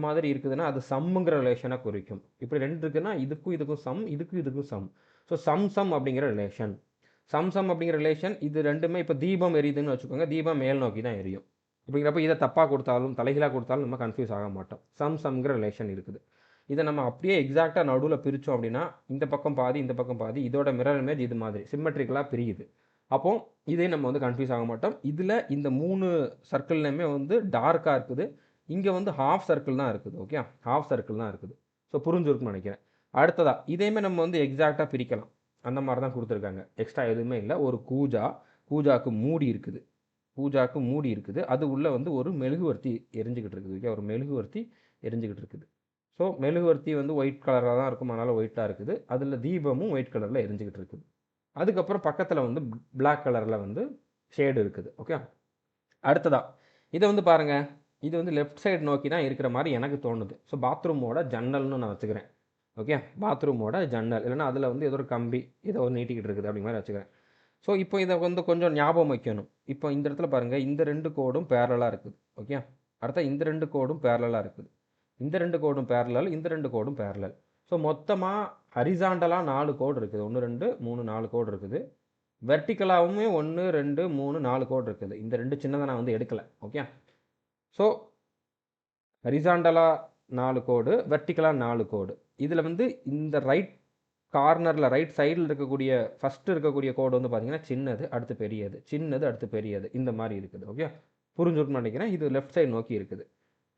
மாதிரி இருக்குதுன்னா அது சம்முங்கிற ரிலேஷனை குறிக்கும். இப்படி 2 இருக்குன்னா இதுக்கும் இதுக்கும் சம், இதுக்கும் இதுக்கும் சம். ஸோ சம் அப்படிங்கிற ரிலேஷன். சம் அப்படிங்கிற ரிலேஷன் இது ரெண்டுமே. இப்போ தீபம் எரியுதுன்னு வச்சுக்கோங்க, தீபம் மேல் நோக்கி தான் எரியும். அப்படிங்கிறப்ப இதை தப்பாக கொடுத்தாலும் தலைகீழாக கொடுத்தாலும் நம்ம கன்ஃபியூஸ் ஆக மாட்டோம். சம்ங்கிற ரிலேஷன் இருக்குது. இதை நம்ம அப்படியே எக்ஸாக்டாக நடுவில் பிரித்தோம் அப்படின்னா இந்த பக்கம் பாதி இந்த பக்கம் பாதி, இதோட மிரர் இமேஜ் இது மாதிரி சிம்மெட்ரிக்கலாக பிரியுது. அப்போ இதே நம்ம வந்து கன்ஃபியூஸ் ஆக மாட்டோம். இதில் இந்த 3 சர்க்கிள்லையுமே வந்து டார்க்காக இருக்குது. இங்கே வந்து ஹாஃப் சர்க்கிள் தான் இருக்குது. ஓகே, ஹாஃப் சர்க்கிள் தான் இருக்குது. ஸோ புரிஞ்சுருக்குன்னு நினைக்கிறேன். அடுத்ததாக இதேமே நம்ம வந்து எக்ஸாக்டாக பிரிக்கலாம். அந்த மாதிரி தான் கொடுத்துருக்காங்க, எக்ஸ்ட்ரா எதுவுமே இல்லை. ஒரு கூஜாக்கு மூடி இருக்குது, பூஜாக்கு மூடி இருக்குது. அது உள்ளே வந்து ஒரு மெழுகுவர்த்தி எரிஞ்சுக்கிட்டு இருக்குது. ஓகே, ஒரு மெழுகுவர்த்தி எரிஞ்சுக்கிட்டு இருக்குது. ஸோ மெழுகுவர்த்தி வந்து ஒயிட் கலராக தான் இருக்கும், அதனால் ஒயிட்டாக இருக்குது. அதில் தீபமும் ஒயிட் கலரில் எரிஞ்சுக்கிட்டு இருக்குது. அதுக்கப்புறம் பக்கத்தில் வந்து பிளாக் கலரில் வந்து ஷேடு இருக்குது. ஓகே, அடுத்ததா இதை வந்து பாருங்கள், இது வந்து லெஃப்ட் சைடு நோக்கி தான் இருக்கிற மாதிரி எனக்கு தோணுது. ஸோ பாத்ரூமோட ஜன்னல்னு நான் வச்சுக்கிறேன். ஓகே, பாத்ரூமோட ஜன்னல், இல்லைனா அதில் வந்து ஏதோ ஒரு கம்பி ஏதோ ஒரு நீட்டிக்கிட்டு இருக்குது அப்படி மாதிரி வச்சுக்கிறேன். ஸோ இப்போ இதை வந்து கொஞ்சம் ஞாபகம் வைக்கணும். இப்போ இந்த இடத்துல பாருங்கள், இந்த 2 கோடும் பேரலாக இருக்குது. ஓகே, அடுத்த இந்த 2 கோடும் பேரலாக இருக்குது. இந்த 2 கோடும் பேரலல், இந்த 2 கோடும் பேரலல். ஸோ மொத்தமாக ஹரிசாண்டலாக 4 கோடு இருக்குது. 1 2 3 4 கோடு இருக்குது. வெர்டிக்கலாகவுமே 1 2 3 4 கோடு இருக்குது. இந்த 2 சின்னதை நான் வந்து எடுக்கலை. ஓகே, ஸோ ஹரிசாண்டலாக 4 கோடு, வெர்டிக்கலாக 4 கோடு. இதில் வந்து இந்த ரைட் கார்னரில் ரைட் சைடில் இருக்கக்கூடிய ஃபஸ்ட்டு இருக்கக்கூடிய கோடு வந்து பார்த்திங்கன்னா சின்னது அடுத்து பெரியது, சின்னது அடுத்து பெரியது, இந்த மாதிரி இருக்குது. ஓகே, புரிஞ்சுருக்குன்னு நினைக்கிறேன். இது லெஃப்ட் சைடு நோக்கி இருக்குது.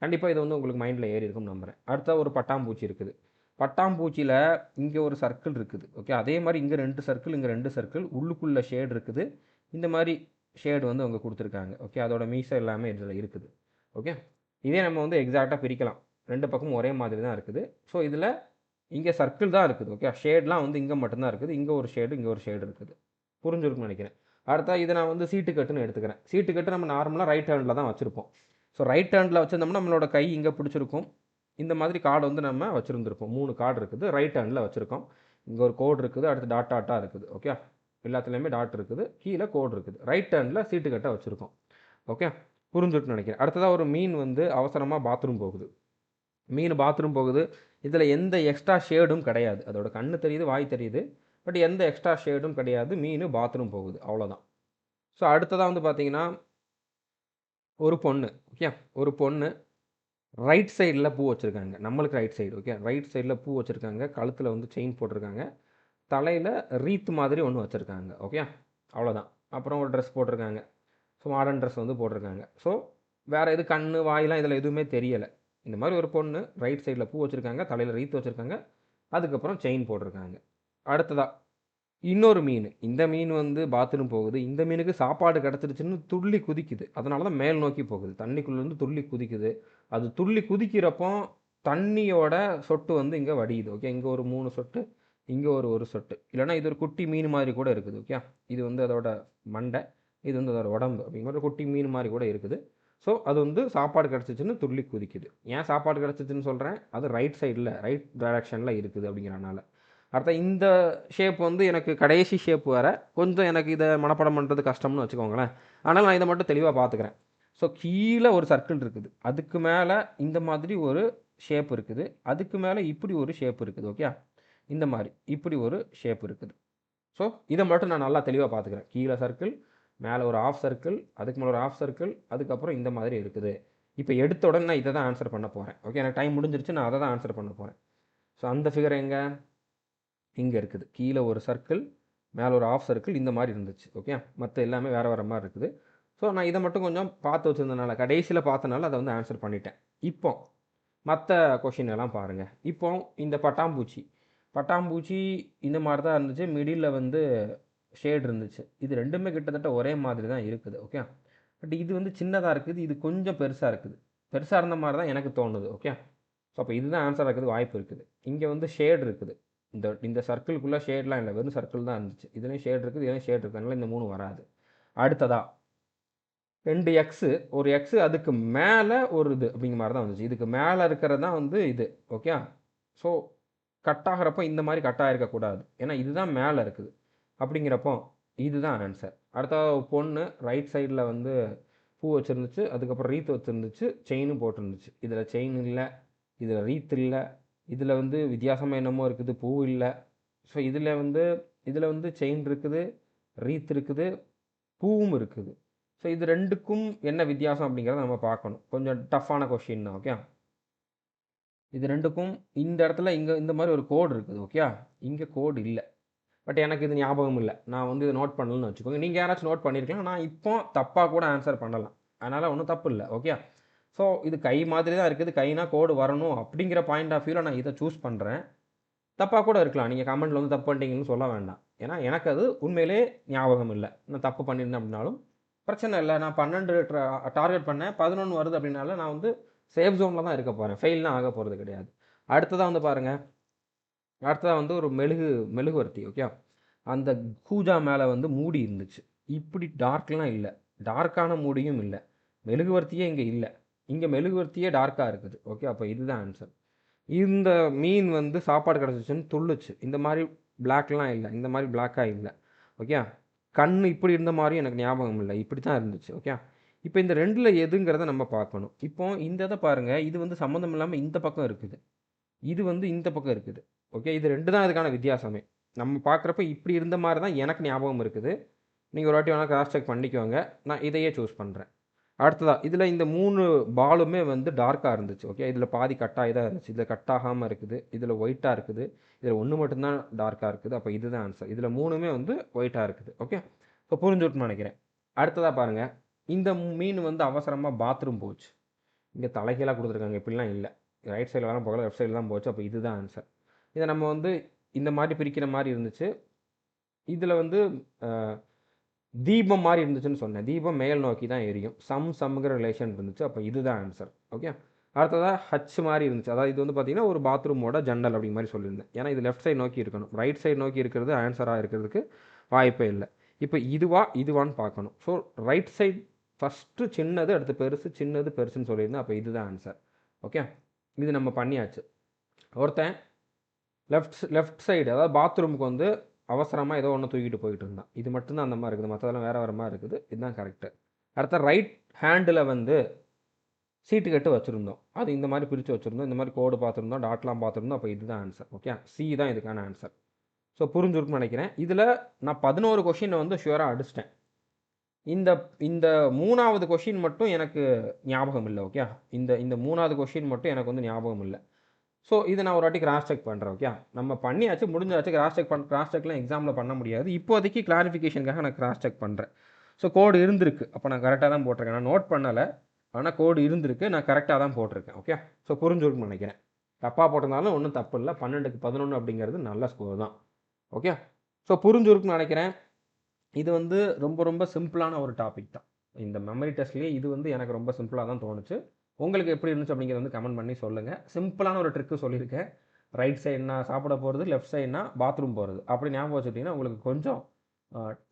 கண்டிப்பாக இது வந்து உங்களுக்கு மைண்டில் ஏறி இருக்கும்னு நம்புகிறேன். அடுத்த ஒரு பட்டாம்பூச்சி இருக்குது. பட்டாம்பூச்சியில் இங்கே ஒரு சர்க்கிள் இருக்குது. ஓகே, அதே மாதிரி இங்கே 2 சர்க்கிள், இங்கே 2 சர்க்கிள், உள்ளுக்குள்ளே ஷேடு இருக்குது. இந்த மாதிரி ஷேடு வந்து அவங்க கொடுத்துருக்காங்க. ஓகே, அதோட மீசை எல்லாமே இதில் இருக்குது. ஓகே, இதே நம்ம வந்து எக்ஸாக்டாக பிரிக்கலாம். 2 பக்கமும் ஒரே மாதிரி தான் இருக்குது. ஸோ இதில் இங்கே சர்க்கிள் தான் இருக்குது. ஓகே, ஷேட்லாம் வந்து இங்கே மட்டும்தான் இருக்குது. இங்கே ஒரு ஷேடு, இங்கே ஒரு ஷேடு இருக்குது. புரிஞ்சுருக்குன்னு நினைக்கிறேன். அடுத்தா இதை நான் வந்து சீட்டு கட்டுன்னு எடுத்துக்கிறேன். சீட்டு கட்டு நம்ம நார்மலாக ரைட் ஹேண்டில் தான் வச்சுருப்போம். ஸோ ரைட் ஹேண்டில் வச்சுருந்தோம்னா நம்மளோட கை இங்கே பிடிச்சிருக்கும். இந்த மாதிரி கார்டு வந்து நம்ம வச்சுருந்துருப்போம். 3 கார்டு இருக்குது, ரைட் ஹேண்டில் வச்சுருக்கோம். இங்கே ஒரு கோடு இருக்குது, அடுத்து டாட்டாக இருக்குது. ஓகே, எல்லாத்துலேயுமே டாட் இருக்குது, கீழே கோடு இருக்குது. ரைட் ஹேண்டில் சீட்டு கட்ட வச்சுருக்கோம். ஓகே, புரிஞ்சுட்டு நினைக்கிறேன். அடுத்ததாக ஒரு மீன் வந்து அவசரமாக பாத்ரூம் போகுது. மீன் பாத்ரூம் போகுது. இதில் எந்த எக்ஸ்ட்ரா ஷேடும் கிடையாது. அதோட கண்ணு தெரியுது, வாய் தெரியுது, பட் எந்த எக்ஸ்ட்ரா ஷேடும் கிடையாது. மீன் பாத்ரூம் போகுது, அவ்வளோதான். ஸோ அடுத்ததாக வந்து பார்த்தீங்கன்னா ஒரு பொண்ணு. ஓகே, ஒரு பொண்ணு ரைட் சைடில் பூ வச்சுருக்காங்க. நம்மளுக்கு ரைட் சைடு. ஓகே, ரைட் சைடில் பூ வச்சுருக்காங்க. கழுத்தில் வந்து செயின் போட்டிருக்காங்க. தலையில் ரீத் மாதிரி ஒன்று வச்சுருக்காங்க. ஓகே, அவ்வளோதான். அப்புறம் ஒரு ட்ரெஸ் போட்டிருக்காங்க. ஸோ மாடர்ன் ட்ரெஸ் வந்து போட்டிருக்காங்க. ஸோ வேறு எது கண்ணு வாயெலாம் இதில் எதுவுமே தெரியலை. இந்த மாதிரி ஒரு பொண்ணு ரைட் சைடில் பூ வச்சுருக்காங்க, தலையில் ரீத் வச்சுருக்காங்க, அதுக்கப்புறம் செயின் போட்டிருக்காங்க. அடுத்ததாக இன்னொரு மீன். இந்த மீன் வந்து பாத்ரூம் போகுது. இந்த மீனுக்கு சாப்பாடு கிடச்சிருச்சுன்னு துள்ளி குதிக்குது. அதனால தான் மேல் நோக்கி போகுது. தண்ணிக்குள்ளேருந்து துள்ளி குதிக்குது. அது துள்ளி குதிக்கிறப்போ தண்ணியோட சொட்டு வந்து இங்கே வடியுது. ஓகே, இங்கே ஒரு 3 சொட்டு, இங்கே ஒரு சொட்டு. இல்லைனா இது ஒரு குட்டி மீன் மாதிரி கூட இருக்குது. ஓகே, இது வந்து அதோட மண்டை, இது வந்து அதோட உடம்பு. அப்படிங்கிற மாதிரி குட்டி மீன் மாதிரி கூட இருக்குது. ஸோ அது வந்து சாப்பாடு கிடச்சிச்சின்னு துள்ளி குதிக்குது. ஏன் சாப்பாடு கிடச்சிச்சின்னு சொல்கிறேன், அது ரைட் சைடில் ரைட் டைரக்ஷனில் இருக்குது அப்படிங்கிறனால. அடுத்த இந்த ஷேப் வந்து எனக்கு கடைசி ஷேப் வேறு, கொஞ்சம் எனக்கு இதை மனப்பாடம் பண்ணுறது கஷ்டம்னு வச்சுக்கோங்களேன். ஆனால் நான் இதை மட்டும் தெளிவாக பார்த்துக்கிறேன். ஸோ கீழே ஒரு சர்க்கிள் இருக்குது, அதுக்கு மேலே இந்த மாதிரி ஒரு ஷேப் இருக்குது, அதுக்கு மேலே இப்படி ஒரு ஷேப் இருக்குது. ஓகே, இந்த மாதிரி இப்படி ஒரு ஷேப் இருக்குது. ஸோ இதை மட்டும் நான் நல்லா தெளிவாக பார்த்துக்கிறேன். கீழே சர்க்கிள், மேலே ஒரு ஆஃப் சர்க்கிள், அதுக்கு மேலே ஒரு ஆஃப் சர்க்கிள், அதுக்கப்புறம் இந்த மாதிரி இருக்குது. இப்போ எடுத்த உடனே நான் இதை தான் ஆன்சர் பண்ண போகிறேன். ஓகே, எனக்கு டைம் முடிஞ்சிருச்சு, நான் அதை தான் ஆன்சர் பண்ண போகிறேன். ஸோ அந்த ஃபிகர் எங்கே? இங்கே இருக்குது. கீழே ஒரு சர்க்கிள், மேலே ஒரு ஆஃப் சர்க்கிள், இந்த மாதிரி இருந்துச்சு. ஓகே, மற்ற எல்லாமே வேறு வேறு மாதிரி இருக்குது. ஸோ நான் இதை மட்டும் கொஞ்சம் பார்த்து வச்சுருந்தனால, கடைசியில் பார்த்தனால அதை வந்து ஆன்சர் பண்ணிட்டேன். இப்போ மற்ற கொஷின் எல்லாம் பாருங்கள். இப்போ இந்த பட்டாம்பூச்சி இந்த மாதிரி தான் இருந்துச்சு. மிடில் வந்து ஷேட் இருந்துச்சு. இது ரெண்டுமே கிட்டத்தட்ட ஒரே மாதிரி தான் இருக்குது. ஓகே, பட் இது வந்து சின்னதாக இருக்குது, இது கொஞ்சம் பெருசாக இருக்குது. பெருசாக இருந்த மாதிரி தான் எனக்கு தோணுது. ஓகே, ஸோ அப்போ இதுதான் ஆன்சர் இருக்கிறது வாய்ப்பு இருக்குது. இங்கே வந்து ஷேட் இருக்குது. இந்த சர்க்கிள்குள்ளே ஷேட்லாம் இல்லை, வெறும் சர்க்கிள் தான் இருந்துச்சு. இதுலேயும் ஷேட் இருக்குது, இதுலேயும் ஷேட் இருக்குது. அதனால் இந்த 3 வராது. அடுத்ததா 2 எக்ஸு, ஒரு எக்ஸு, அதுக்கு மேலே ஒரு இது அப்படிங்கிற மாதிரி தான் வந்துச்சு. இதுக்கு மேலே இருக்கிறது தான் வந்து இது. ஓகே, ஸோ கட் ஆகிறப்போ இந்த மாதிரி கட் ஆகிருக்கக்கூடாது, ஏன்னா இதுதான் மேலே இருக்குது. அப்படிங்கிறப்போ இதுதான் ஆன்சர். அடுத்த பொண்ணு ரைட் சைடில் வந்து பூ வச்சுருந்துச்சு, அதுக்கப்புறம் ரீத் வச்சுருந்துச்சு, செயினும் போட்டிருந்துச்சு. இதில் செயின் இல்லை, இதில் ரீத் இல்லை, இதில் வந்து வித்தியாசமாக என்னமோ இருக்குது, பூ இல்லை. ஸோ இதில் வந்து செயின் இருக்குது, ரீத் இருக்குது, பூவும் இருக்குது. ஸோ இது ரெண்டுக்கும் என்ன வித்தியாசம் அப்படிங்கிறத நம்ம பார்க்கணும். கொஞ்சம் டஃப்பான கொஷின் தான். ஓகே, இது ரெண்டுக்கும் இந்த இடத்துல இங்கே இந்த மாதிரி ஒரு கோடு இருக்குது. ஓகே, இங்கே கோடு இல்லை, பட் எனக்கு இது ஞாபகம் இல்லை, நான் வந்து இதை நோட் பண்ணலன்னு வச்சுக்கோங்க. நீங்கள் யாராச்சும் நோட் பண்ணியிருக்கலாம், நான் இப்போ தப்பாக கூட ஆன்சர் பண்ணலாம், அதனால் ஒன்றும் தப்பு இல்லை. ஓகே, ஸோ இது கை மாதிரி தான் இருக்குது, கைனா கோடு வரணும் அப்படிங்கிற பாயிண்ட் ஆஃப் வியூவில் நான் இதை சூஸ் பண்ணுறேன். தப்பாக கூட இருக்கலாம், நீங்கள் கமெண்ட்டில் வந்து தப்பு பண்ணிட்டீங்கன்னு சொல்ல வேண்டாம், ஏன்னா எனக்கு அது உண்மையிலே ஞாபகம் இல்லை. நான் தப்பு பண்ணியிருந்தேன் அப்படின்னாலும் பிரச்சனை இல்லை. நான் 12 டார்கெட் பண்ணேன், 11 வருது அப்படின்னால நான் வந்து சேஃப் ஜோனில் தான் இருக்க போகிறேன், ஃபெயில்லாம் ஆக போகிறது கிடையாது. அடுத்ததாக வந்து பாருங்கள், அடுத்ததாக வந்து ஒரு மெழுகுவர்த்தி. ஓகே, அந்த கூஜா மேலே வந்து மூடி இருந்துச்சு. இப்படி டார்க்லாம் இல்லை, டார்க்கான மூடியும் இல்லை, மெழுகுவர்த்தியே இங்கே இல்லை, இங்கே மெழுகுவர்த்தியே டார்க்காக இருக்குது. ஓகே, அப்போ இதுதான் ஆன்சர். இந்த மீன் வந்து சாப்பாடு கிடச்சிச்சுன்னு துள்ளுச்சு, இந்த மாதிரி பிளாக்லாம் இல்லை, இந்த மாதிரி பிளாக்காக இல்லை. ஓகே, கண் இப்படி இருந்த மாதிரி எனக்கு ஞாபகம் இல்லை, இப்படி தான் இருந்துச்சு. ஓகே, இப்போ இந்த ரெண்டில் எதுங்கிறத நம்ம பார்க்கணும். இப்போ இந்த இதை பாருங்கள், இது வந்து சம்மந்தம் இல்லாமல் இந்த பக்கம் இருக்குது, இது வந்து இந்த பக்கம் இருக்குது. ஓகே, இது ரெண்டு தான் இதுக்கான வித்தியாசமே. நம்ம பார்க்குறப்ப இப்படி இருந்த மாதிரி தான் எனக்கு ஞாபகம் இருக்குது. நீங்கள் ஒரு வாட்டி வேணால் கிராஸ் செக் பண்ணிக்கோங்க. நான் இதையே சூஸ் பண்ணுறேன். அடுத்ததாக இதில் இந்த 3 பாலுமே வந்து டார்க்காக இருந்துச்சு. ஓகே, இதில் பாதி கட்டாகி தான் இருந்துச்சு, இதில் கட் ஆகாமல் இருக்குது, இதில் ஒயிட்டாக இருக்குது, இதில் ஒன்று மட்டும்தான் டார்க்காக இருக்குது. அப்போ இதுதான் ஆன்சர். இதில் 3மே வந்து ஒயிட்டாக இருக்குது. ஓகே, இப்போ புரிஞ்சுட்டுன்னு நினைக்கிறேன். அடுத்ததாக பாருங்கள், இந்த மீன் வந்து அவசரமாக பாத்ரூம் போச்சு. இங்கே தலைகீழாக கொடுத்துருக்காங்க, இப்படிலாம் இல்லை, ரைட் சைடில் வேணால் போகல, லெஃப்ட் சைடில் தான் போச்சு. அப்போ இதுதான் ஆன்சர். இதை நம்ம வந்து இந்த மாதிரி பிரிக்கிற மாதிரி இருந்துச்சு. இதில் வந்து தீபம் மாதிரி இருந்துச்சுன்னு சொன்னேன், தீபம் மேல் நோக்கி தான் எரியும், சம்ங்கிற ரிலேஷன் இருந்துச்சு. அப்போ இதுதான் ஆன்சர். ஓகே, அடுத்ததாக ஹச் மாதிரி இருந்துச்சு, அதாவது இது வந்து பார்த்தீங்கன்னா ஒரு பாத்ரூமோட ஜன்னல் அப்படி மாதிரி சொல்லியிருந்தேன், ஏன்னா இது லெஃப்ட் சைடு நோக்கி இருக்கணும், ரைட் சைடு நோக்கி இருக்கிறது ஆன்சராக இருக்கிறதுக்கு வாய்ப்பே இல்லை. இப்போ இதுவான்னு பார்க்கணும். ஸோ ரைட் சைடு ஃபஸ்ட்டு சின்னது, அடுத்து பெருசு, சின்னது பெருசுன்னு சொல்லியிருந்தேன். அப்போ இதுதான் ஆன்சர். ஓகே, இது நம்ம பண்ணியாச்சு. ஒருத்தன் லெஃப்ட் சைடு, அதாவது பாத்ரூமுக்கு வந்து அவசரமாக ஏதோ ஒன்று தூக்கிட்டு போயிட்டு இருந்தான். இது மட்டும்தான் அந்த மாதிரி இருக்குது, மற்றதெல்லாம் வேறு மாதிரி இருக்குது. இதுதான் கரெக்டு. அடுத்த ரைட் ஹேண்டில் வந்து சீட்டு கட்டு வச்சுருந்தோம், அது இந்த மாதிரி பிரித்து வச்சுருந்தோம், இந்த மாதிரி கோடு பார்த்துருந்தோம், டாட்லாம் பார்த்துருந்தோம். அப்போ இதுதான் ஆன்சர். ஓகே, சி தான் இதுக்கான ஆன்சர். ஸோ புரிஞ்சுருக்குன்னு நினைக்கிறேன். இதில் நான் 11 கொஷினை வந்து ஷுவராக அடிச்சிட்டேன். இந்த 3வது கொஷின் மட்டும் எனக்கு ஞாபகம் இல்லை. ஓகே, இந்த 3வது கொஷின் மட்டும் எனக்கு வந்து ஞாபகம் இல்லை. ஸோ இதை நான் ஒரு வாட்டி கிராஸ் செக் பண்ணுறேன். ஓகே, நம்ம பண்ணியாச்சு, முடிஞ்சாச்சு. கிராஸ் செக்லாம் எக்ஸாமில் பண்ண முடியாது, இப்போதைக்கு கிளாரிஃபிகேஷனுக்காக நான் கிராஸ் செக் பண்ணுறேன். ஸோ கோடு இருந்திருக்கு, அப்போ நான் கரெக்டாக தான் போட்டிருக்கேன். நான் நோட் பண்ணலை, ஆனால் கோடு இருந்திருக்கு, நான் கரெக்டாக தான் போட்டிருக்கேன். ஓகே, ஸோ புரிஞ்சுருக்குன்னு நினைக்கிறேன். தப்பாக போட்டிருந்தாலும் ஒன்றும் தப்பு இல்லை, 12க்கு 11 அப்படிங்கிறது நல்ல ஸ்கோர் தான். ஓகே, ஸோ புரிஞ்சுருக்குன்னு நினைக்கிறேன். இது வந்து ரொம்ப ரொம்ப சிம்பிளான ஒரு டாபிக் தான். இந்த மெமரி டெஸ்ட்லேயே இது வந்து எனக்கு ரொம்ப சிம்பிளாக தான் தோணுச்சு. உங்களுக்கு எப்படி இருந்துச்சு அப்படிங்கிறத வந்து கமெண்ட் பண்ணி சொல்லுங்கள். சிம்பிளான ஒரு ட்ரிக்கு சொல்லியிருக்கேன். ரைட் சைடுனா சாப்பிட போகிறது, லெஃப்ட் சைடுனா பாத்ரூம் போகிறது, அப்படி ஞாபகம் வச்சுட்டிங்கன்னா உங்களுக்கு கொஞ்சம்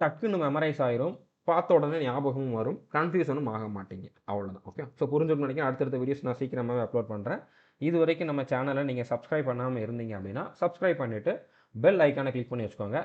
டக்குன்னு மெமரைஸ் ஆயிரும், பார்த்த உடனே ஞாபகமும் வரும், கன்ஃபியூஷனும் ஆக மாட்டீங்க. அவ்வளோதான். ஓகே, ஸோ புரிஞ்சுக்கணும் நினைக்கிறேன். அடுத்தடுத்த வீடியோஸ் நான் சீக்கிரமாகவே அப்லோட் பண்ணுறேன். இது வரைக்கும் நம்ம சேனலை நீங்கள் சப்ஸ்கிரைப் பண்ணாமல் இருந்தீங்க அப்படின்னா சப்ஸ்கிரைப் பண்ணிவிட்டு பெல் ஐக்கானை கிளிக் பண்ணி வச்சுக்கோங்க.